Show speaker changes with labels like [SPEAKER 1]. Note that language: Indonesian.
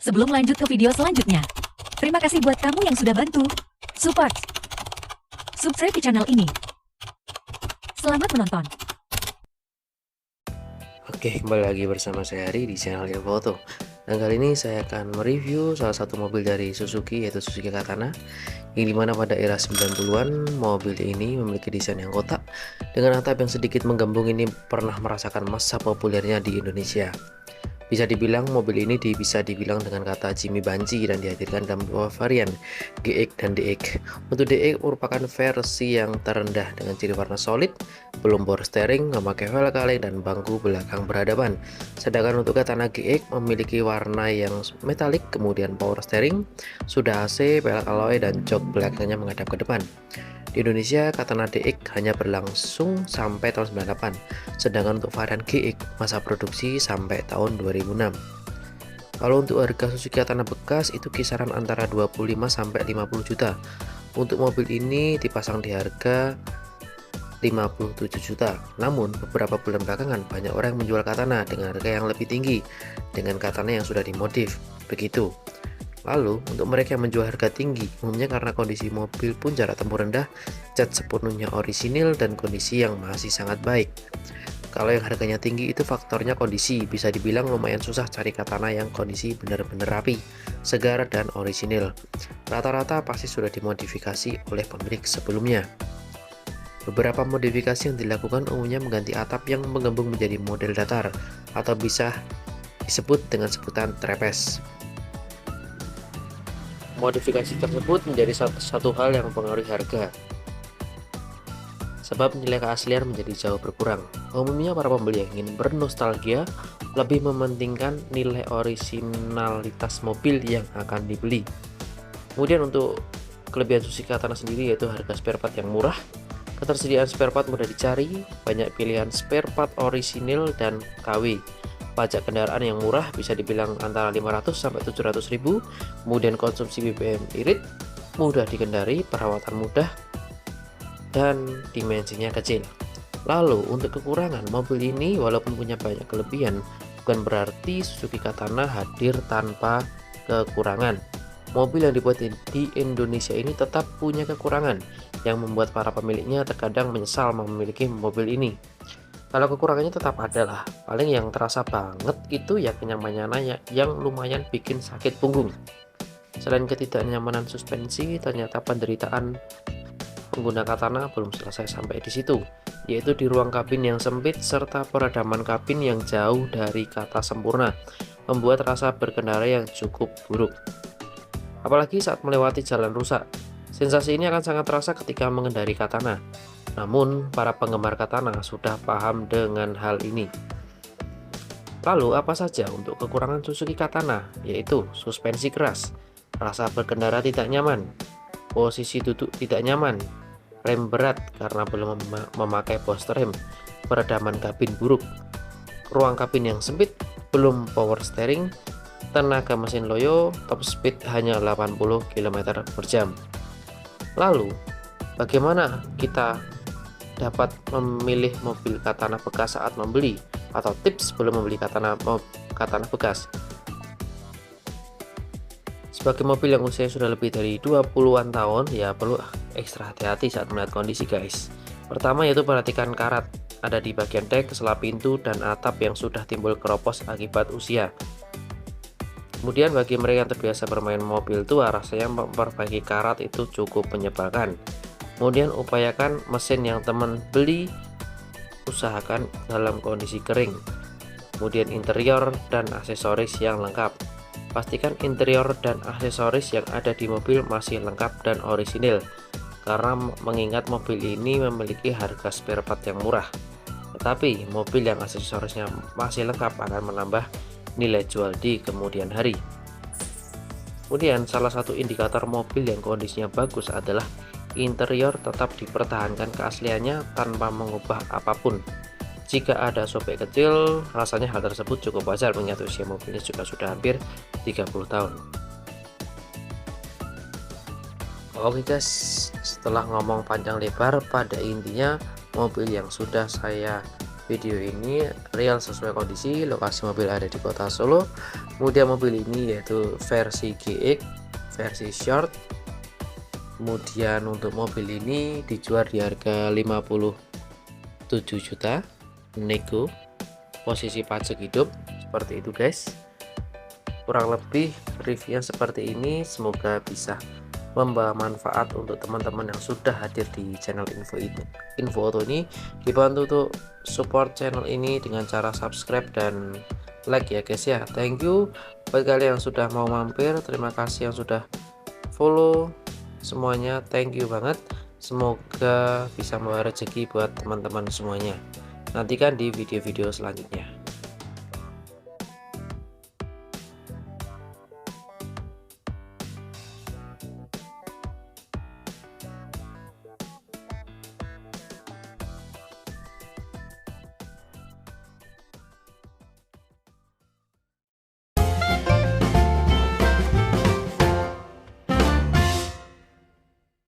[SPEAKER 1] Sebelum lanjut ke video selanjutnya, terima kasih buat kamu yang sudah bantu support, subscribe di channel ini. Selamat menonton.
[SPEAKER 2] Oke, kembali lagi bersama saya Hari di channel Ilfoto. Dan kali ini saya akan mereview salah satu mobil dari Suzuki, yaitu Suzuki Katana, yang dimana pada era 90-an mobil ini memiliki desain yang kotak dengan atap yang sedikit menggembung. Ini pernah merasakan masa populernya di Indonesia. Bisa dibilang mobil ini bisa dibilang dengan kata Jimmy Banji, dan dihadirkan dalam dua varian, GX dan DX. Untuk DX merupakan versi yang terendah dengan ciri warna solid, belum bor steering, memakai velg kaleng, dan bangku belakang berhadapan. Sedangkan untuk Katana GX memiliki warna yang metalik, kemudian power steering, sudah AC, velg alloy, dan jok belakangnya menghadap ke depan. Di Indonesia, Katana DX hanya berlangsung sampai tahun 98, sedangkan untuk varian GX masa produksi sampai tahun 2006. Kalau untuk harga Suzuki Katana bekas itu kisaran antara 25 sampai 50 juta. Untuk mobil ini dipasang di harga 57 juta. Namun beberapa bulan belakangan banyak orang yang menjual Katana dengan harga yang lebih tinggi dengan Katana yang sudah dimodif. Begitu. Lalu, untuk mereka yang menjual harga tinggi, umumnya karena kondisi mobil pun jarak tempuh rendah, cat sepenuhnya orisinil, dan kondisi yang masih sangat baik. Kalau yang harganya tinggi itu faktornya kondisi, bisa dibilang lumayan susah cari Katana yang kondisi benar-benar rapi, segar, dan orisinil. Rata-rata pasti sudah dimodifikasi oleh pemilik sebelumnya. Beberapa modifikasi yang dilakukan umumnya mengganti atap yang menggembung menjadi model datar, atau bisa disebut dengan sebutan trapeze. Modifikasi tersebut menjadi satu hal yang mempengaruhi harga, sebab nilai keaslian menjadi jauh berkurang. Umumnya para pembeli yang ingin bernostalgia lebih mementingkan nilai orisinalitas mobil yang akan dibeli. Kemudian untuk kelebihan Suzuki Katana sendiri yaitu harga spare part yang murah, ketersediaan spare part mudah dicari, banyak pilihan spare part orisinil dan KW. Pajak kendaraan yang murah, bisa dibilang antara 500 sampai 700 ribu, kemudian konsumsi BBM irit, mudah dikendari, perawatan mudah, dan dimensinya kecil. Lalu untuk kekurangan, mobil ini walaupun punya banyak kelebihan, bukan berarti Suzuki Katana hadir tanpa kekurangan. Mobil yang dibuat di Indonesia ini tetap punya kekurangan, yang membuat para pemiliknya terkadang menyesal memiliki mobil ini. Kalau kekurangannya tetap ada lah, paling yang terasa banget itu ya kenyamanannya yang lumayan bikin sakit punggung. Selain ketidaknyamanan suspensi, ternyata penderitaan pengguna Katana belum selesai sampai di situ, yaitu di ruang kabin yang sempit serta peredaman kabin yang jauh dari kata sempurna, membuat rasa berkendara yang cukup buruk. Apalagi saat melewati jalan rusak, sensasi ini akan sangat terasa ketika mengendari Katana. Namun, para penggemar Katana sudah paham dengan hal ini. Lalu, apa saja untuk kekurangan Suzuki Katana? Yaitu suspensi keras, rasa berkendara tidak nyaman, posisi duduk tidak nyaman, rem berat karena belum memakai poster rem, peredaman kabin buruk, ruang kabin yang sempit, belum power steering, tenaga mesin loyo, top speed hanya 80 km per jam. Lalu, bagaimana kita dapat memilih mobil Katana bekas saat membeli, atau tips sebelum membeli Katana bekas? Sebagai mobil yang usianya sudah lebih dari 20-an tahun, ya perlu ekstra hati-hati saat melihat kondisi, guys. Pertama yaitu perhatikan karat ada di bagian dek, selap pintu, dan atap yang sudah timbul keropos akibat usia. Kemudian bagi mereka yang terbiasa bermain mobil tua, rasanya memperbaiki karat itu cukup menyebalkan. Kemudian upayakan mesin yang teman beli usahakan dalam kondisi kering. Kemudian interior dan aksesoris yang lengkap. Pastikan interior dan aksesoris yang ada di mobil masih lengkap dan orisinil, karena mengingat mobil ini memiliki harga spare part yang murah. Tetapi mobil yang aksesorisnya masih lengkap akan menambah nilai jual di kemudian hari. Kemudian salah satu indikator mobil yang kondisinya bagus adalah interior tetap dipertahankan keasliannya tanpa mengubah apapun. Jika ada sobek kecil, rasanya hal tersebut cukup wajar mengingat usia mobilnya juga sudah hampir 30 tahun. Oke guys, setelah ngomong panjang lebar, pada intinya mobil yang sudah saya Video ini real sesuai kondisi, lokasi mobil ada di kota Solo. Kemudian mobil ini yaitu versi GX, versi short. Kemudian untuk mobil ini dijual di harga 57 juta, nego, posisi pajak hidup, seperti itu guys. Kurang lebih reviewnya seperti ini, semoga bisa membawa manfaat untuk teman-teman yang sudah hadir di channel Info Auto ini. Dibantu untuk support channel ini dengan cara subscribe dan like ya guys ya. Thank you buat kalian yang sudah mau mampir, terima kasih yang sudah follow semuanya, thank you banget. Semoga bisa membawa rezeki buat teman-teman semuanya. Nantikan di video-video selanjutnya.